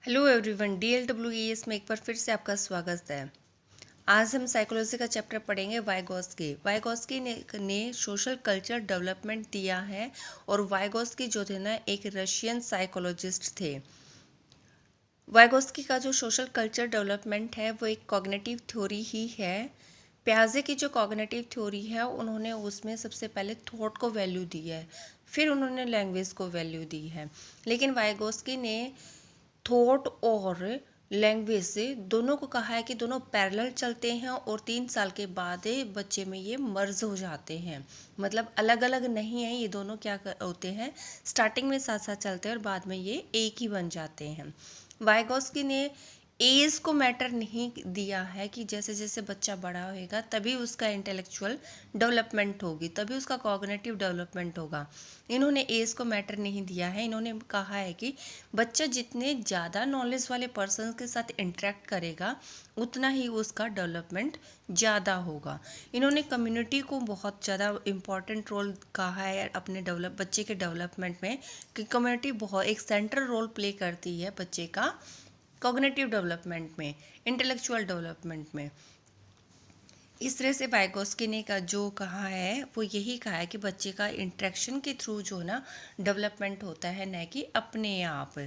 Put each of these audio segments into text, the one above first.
Hello everyone, DLWES में एक बार फिर से आपका स्वागत है। आज हम साइकोलॉजी का चैप्टर पढ़ेंगे वाइगोस्की। वाइगोस्की ने सोशल कल्चर डेवलपमेंट दिया है और वाइगोस्की जो थे ना एक रशियन साइकोलॉजिस्ट थे। वाइगोस्की का जो सोशल कल्चर डेवलपमेंट है वो एक कॉग्निटिव थ्योरी ही है। प्याजे की जो कॉग्निटिव थ्योरी है उन्होंने उसमें सबसे पहले थॉट को वैल्यू दी है, फिर उन्होंने लैंग्वेज को वैल्यू दी है। लेकिन वाइगोस्की ने थॉट और लैंग्वेज से दोनों को कहा है कि दोनों पैरेलल चलते हैं और 3 साल के बाद बच्चे में ये मर्ज हो जाते हैं। मतलब अलग अलग नहीं है, ये दोनों क्या होते हैं, स्टार्टिंग में साथ साथ चलते हैं और बाद में ये एक ही बन जाते हैं। वाइगोस्की ने एज को मैटर नहीं दिया है कि जैसे जैसे बच्चा बड़ा होएगा तभी उसका इंटेलेक्चुअल डेवलपमेंट होगी, तभी उसका कॉग्निटिव डेवलपमेंट होगा। इन्होंने एज को मैटर नहीं दिया है। इन्होंने कहा है कि बच्चा जितने ज़्यादा नॉलेज वाले पर्सन के साथ इंटरेक्ट करेगा उतना ही उसका डेवलपमेंट ज़्यादा होगा। इन्होंने कम्युनिटी को बहुत ज़्यादा इम्पॉर्टेंट रोल कहा है अपने बच्चे के डेवलपमेंट में, कि कम्युनिटी बहुत एक सेंट्रल रोल प्ले करती है बच्चे का कॉग्निटिव डेवलपमेंट में, इंटेलेक्चुअल डेवलपमेंट में। इस तरह से वाइगोस्की ने का जो कहा है वो यही कहा है कि बच्चे का इंटरेक्शन के थ्रू जो ना डेवलपमेंट होता है, न कि अपने आप।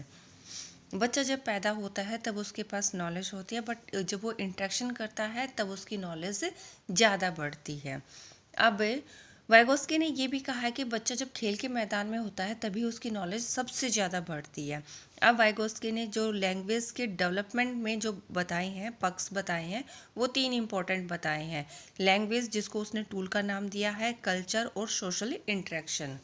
बच्चा जब पैदा होता है तब उसके पास नॉलेज होती है, बट जब वो इंटरेक्शन करता है तब उसकी नॉलेज ज़्यादा बढ़ती है। अब वाइगोस्की ने ये भी कहा है कि बच्चा जब खेल के मैदान में होता है तभी उसकी नॉलेज सबसे ज़्यादा बढ़ती है। अब वाइगोस्की ने जो लैंग्वेज के डेवलपमेंट में जो बताए हैं, पक्ष बताए हैं, वो 3 इंपॉर्टेंट बताए हैं। लैंग्वेज, जिसको उसने टूल का नाम दिया है, कल्चर और सोशल इंटरेक्शन।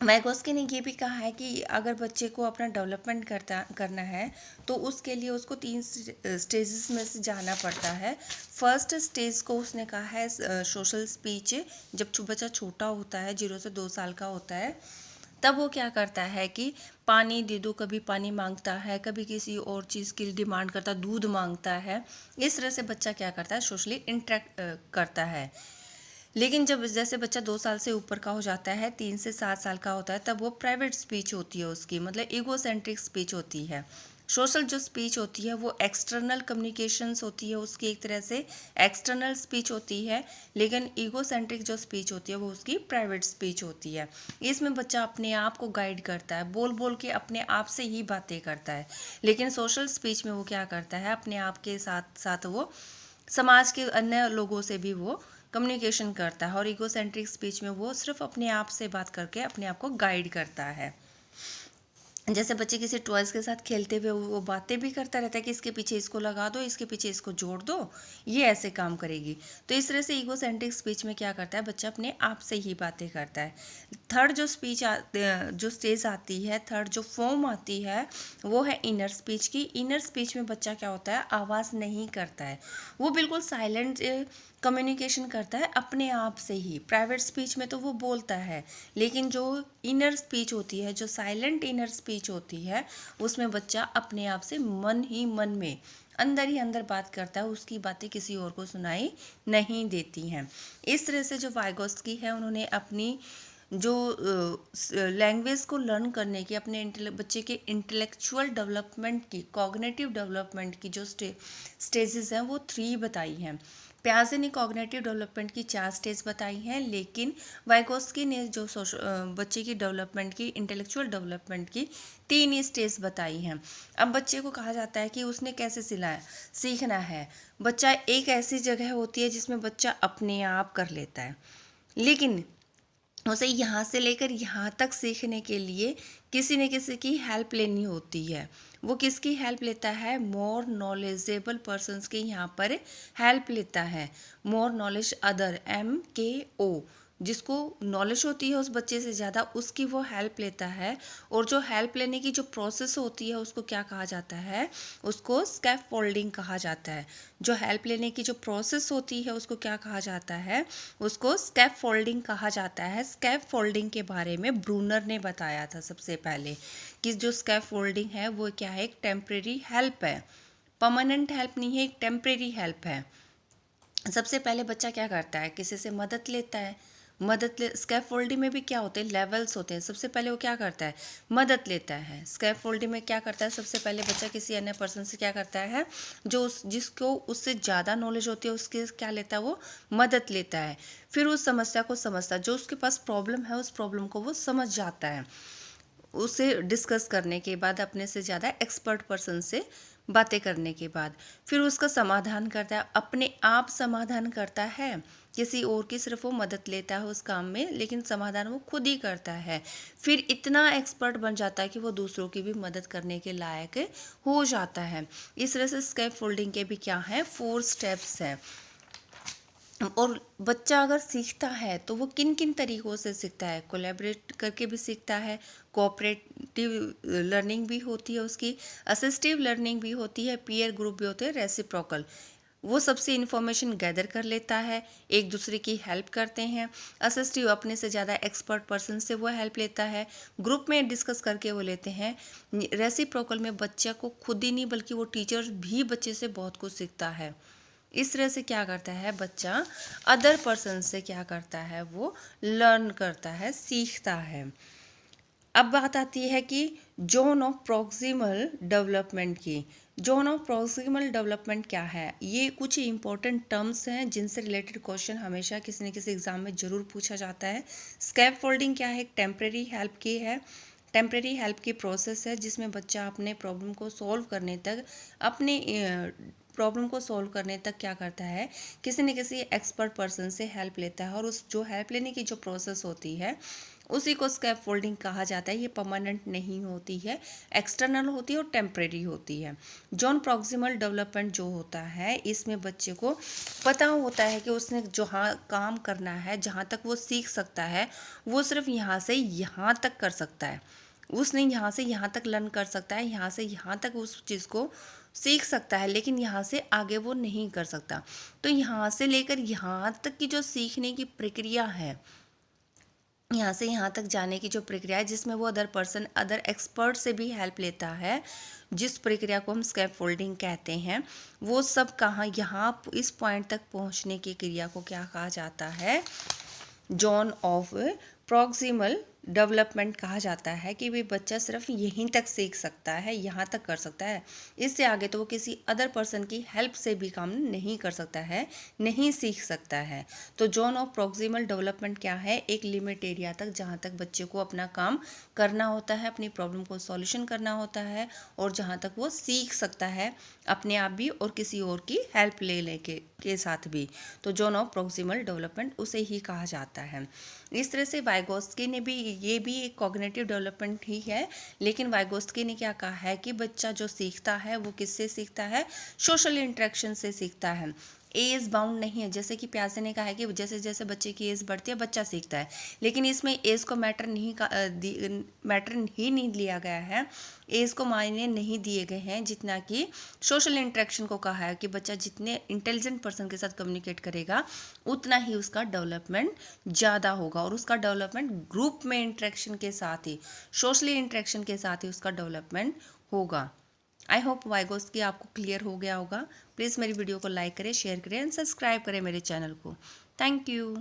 वाइगोस्की ने ये भी कहा है कि अगर बच्चे को अपना डेवलपमेंट करना है तो उसके लिए उसको 3 स्टेजेस में से जाना पड़ता है। फर्स्ट स्टेज को उसने कहा है सोशल स्पीच। जब बच्चा छोटा होता है, 0 से 2 साल का होता है, तब वो क्या करता है कि पानी दे दो, कभी पानी मांगता है, कभी किसी और चीज़ की डिमांड करता है, दूध मांगता है। इस तरह से बच्चा क्या करता है, सोशली इंटरेक्ट करता है। लेकिन जब जैसे बच्चा 2 साल से ऊपर का हो जाता है, 3 से 7 साल का होता है, तब वो प्राइवेट स्पीच होती है उसकी, मतलब ईगोसेंट्रिक स्पीच होती है। सोशल जो स्पीच होती है वो एक्सटर्नल कम्युनिकेशंस होती है उसकी, एक तरह से एक्सटर्नल स्पीच होती है। लेकिन ईगोसेंट्रिक जो स्पीच होती है वो उसकी प्राइवेट स्पीच होती है। इसमें बच्चा अपने आप को गाइड करता है, बोल बोल के अपने आप से ही बातें करता है। लेकिन सोशल स्पीच में वो क्या करता है, अपने आप के साथ साथ वो समाज के अन्य लोगों से भी वो कम्युनिकेशन करता है। और ईगोसेंट्रिक स्पीच में वो सिर्फ अपने आप से बात करके अपने आप को गाइड करता है। जैसे बच्चे किसी टॉयज़ के साथ खेलते हुए वो बातें भी करता रहता है कि इसके पीछे इसको लगा दो, इसके पीछे इसको जोड़ दो, ये ऐसे काम करेगी। तो इस तरह से ईगोसेंट्रिक स्पीच में क्या करता है, बच्चा अपने आप से ही बातें करता है। थर्ड जो स्टेज आती है, थर्ड जो फॉर्म आती है, वो है इनर स्पीच की। इनर स्पीच में बच्चा क्या होता है, आवाज़ नहीं करता है, वो बिल्कुल साइलेंट कम्युनिकेशन करता है अपने आप से ही। प्राइवेट स्पीच में तो वो बोलता है, लेकिन जो इनर स्पीच होती है, जो साइलेंट इनर स्पीच होती है, उसमें बच्चा अपने आप से मन ही मन में अंदर ही अंदर बात करता है, उसकी बातें किसी और को सुनाई नहीं देती हैं। इस तरह से जो वाइगोस्की है, उन्होंने अपनी जो लैंग्वेज को लर्न करने की, अपने बच्चे के इंटेलेक्चुअल डेवलपमेंट की, कॉग्निटिव डेवलपमेंट की जो स्टेजेस हैं वो 3 बताई हैं। प्याजे ने कॉग्निटिव डेवलपमेंट की 4 स्टेज बताई हैं, लेकिन वाइगोस्की ने जो बच्चे की डेवलपमेंट की, इंटेलेक्चुअल डेवलपमेंट की 3 ही स्टेज बताई हैं। अब बच्चे को कहा जाता है कि उसने कैसे सीखना है। बच्चा एक ऐसी जगह होती है जिसमें बच्चा अपने आप कर लेता है, लेकिन उसे यहाँ से लेकर यहाँ तक सीखने के लिए किसी न किसी की हेल्प लेनी होती है। वो किसकी हेल्प लेता है, मोर नॉलेजेबल पर्सन्स की यहाँ पर हेल्प लेता है। मोर नॉलेज अदर, MKO, जिसको नॉलेज होती है उस बच्चे से ज़्यादा, उसकी वो हेल्प लेता है। और जो हेल्प लेने की जो प्रोसेस होती है उसको क्या कहा जाता है, उसको स्कैफ फोल्डिंग कहा जाता है। जो हेल्प लेने की जो प्रोसेस होती है उसको क्या कहा जाता है, उसको स्कैफ फोल्डिंग कहा जाता है। स्कैफ फोल्डिंग के बारे में ब्रूनर ने बताया था सबसे पहले कि जो स्कैफ फोल्डिंग है वो क्या है, एक टेम्परेरी हेल्प है, परमानेंट हेल्प नहीं है, एक टेम्परेरी हेल्प है। सबसे पहले बच्चा क्या करता है, किसी से मदद लेता है, मदद ले स्कैफोल्डिंग में भी क्या होते हैं, लेवल्स होते हैं। सबसे पहले वो क्या करता है, मदद लेता है। स्कैफोल्डिंग में क्या करता है, सबसे पहले बच्चा किसी अन्य पर्सन से क्या करता है, जो जिसको उससे ज़्यादा नॉलेज होती है उसके क्या लेता है, वो मदद लेता है। फिर उस समस्या को समझता है, जो उसके पास प्रॉब्लम है उस प्रॉब्लम को वो समझ जाता है। उसे डिस्कस करने के बाद, अपने से ज़्यादा एक्सपर्ट पर्सन से बातें करने के बाद, फिर उसका समाधान करता है। अपने आप समाधान करता है, किसी और की सिर्फ वो मदद लेता है उस काम में, लेकिन समाधान वो खुद ही करता है। फिर इतना एक्सपर्ट बन जाता है कि वो दूसरों की भी मदद करने के लायक हो जाता है। इस तरह से स्कैप फोल्डिंग के भी क्या है, 4 स्टेप्स हैं। और बच्चा अगर सीखता है तो वो किन किन तरीक़ों से सीखता है, कोलैबोरेट करके भी सीखता है, कोऑपरेटिव लर्निंग भी होती है उसकी, असिस्टिव लर्निंग भी होती है, पीयर ग्रुप भी होते हैं, रेसिप्रोकल। वो सबसे इन्फॉर्मेशन गैदर कर लेता है, एक दूसरे की हेल्प करते हैं। असिस्टिव, अपने से ज़्यादा एक्सपर्ट पर्सन से वो हेल्प लेता है, ग्रुप में डिस्कस करके वो लेते हैं। रेसिप्रोकल में बच्चा को खुद ही नहीं बल्कि वो टीचर भी बच्चे से बहुत कुछ सीखता है। इस तरह से क्या करता है बच्चा, अदर पर्सन से क्या करता है, वो लर्न करता है, सीखता है। अब बात आती है कि जोन ऑफ प्रॉक्सिमल डेवलपमेंट की। जोन ऑफ प्रॉक्सिमल डेवलपमेंट क्या है, ये कुछ इंपॉर्टेंट टर्म्स हैं जिनसे रिलेटेड क्वेश्चन हमेशा किसी न किसी एग्जाम में जरूर पूछा जाता है। स्कैप फोल्डिंग क्या है, एक टेम्परेरी हेल्प की है, टेम्परेरी हेल्प की प्रोसेस है जिसमें बच्चा अपने प्रॉब्लम को सॉल्व करने तक, अपने प्रॉब्लम को सॉल्व करने तक क्या करता है, किसी न किसी एक्सपर्ट पर्सन से हेल्प लेता है। और उस जो हेल्प लेने की जो प्रोसेस होती है उसी को स्कैप फोल्डिंग कहा जाता है। ये परमानेंट नहीं होती है, एक्सटर्नल होती है और टेम्परेरी होती है। जॉन प्रॉक्सिमल डेवलपमेंट जो होता है, इसमें बच्चे को पता होता है कि उसने जहाँ काम करना है, जहाँ तक वो सीख सकता है, वो सिर्फ यहाँ से यहाँ तक कर सकता है। उसने यहाँ से यहाँ तक लर्न कर सकता है, यहाँ से यहाँ तक उस चीज़ को सीख सकता है, लेकिन यहाँ से आगे वो नहीं कर सकता। तो यहाँ से लेकर यहाँ तक की जो सीखने की प्रक्रिया है, यहाँ से यहाँ तक जाने की जो प्रक्रिया है, जिसमें वो अदर पर्सन, अदर एक्सपर्ट से भी हेल्प लेता है, जिस प्रक्रिया को हम स्कैप फोल्डिंग कहते हैं, वो सब कहाँ, यहाँ इस पॉइंट तक पहुँचने की क्रिया को क्या कहा जाता है, जोन ऑफ प्रॉक्सिमल डेवलपमेंट कहा जाता है। कि भी बच्चा सिर्फ यहीं तक सीख सकता है, यहाँ तक कर सकता है, इससे आगे तो वो किसी अदर पर्सन की हेल्प से भी काम नहीं कर सकता है, नहीं सीख सकता है। तो जोन ऑफ प्रॉक्सिमल डेवलपमेंट क्या है, एक लिमिट एरिया तक जहाँ तक बच्चे को अपना काम करना होता है, अपनी प्रॉब्लम को सॉल्यूशन करना होता है, और जहाँ तक वो सीख सकता है अपने आप भी और किसी और की हेल्प ले के साथ भी। तो जोन ऑफ प्रॉक्सिमल डेवलपमेंट उसे ही कहा जाता है। इस तरह से वाइगोत्स्की ने भी, ये भी एक कॉग्निटिव डेवलपमेंट ही है, लेकिन वाइगोत्स्की ने क्या कहा है कि बच्चा जो सीखता है वो किससे सीखता है, सोशल इंटरेक्शन से सीखता है। एज बाउंड नहीं है, जैसे कि प्यासे ने कहा है कि जैसे जैसे बच्चे की एज बढ़ती है बच्चा सीखता है, लेकिन इसमें एज को मैटर ही नहीं लिया गया है, एज को मायने नहीं दिए गए हैं, जितना कि सोशल इंटरेक्शन को कहा है कि बच्चा जितने इंटेलिजेंट पर्सन के साथ कम्युनिकेट करेगा उतना ही उसका डेवलपमेंट ज़्यादा होगा, और उसका डेवलपमेंट ग्रुप में इंटरेक्शन के साथ ही, सोशली इंटरेक्शन के साथ ही उसका डेवलपमेंट होगा। आई होप वाइगोत्स्की आपको क्लियर हो गया होगा। प्लीज़ मेरी वीडियो को लाइक करें, शेयर करें एंड सब्सक्राइब करें मेरे चैनल को। Thank you.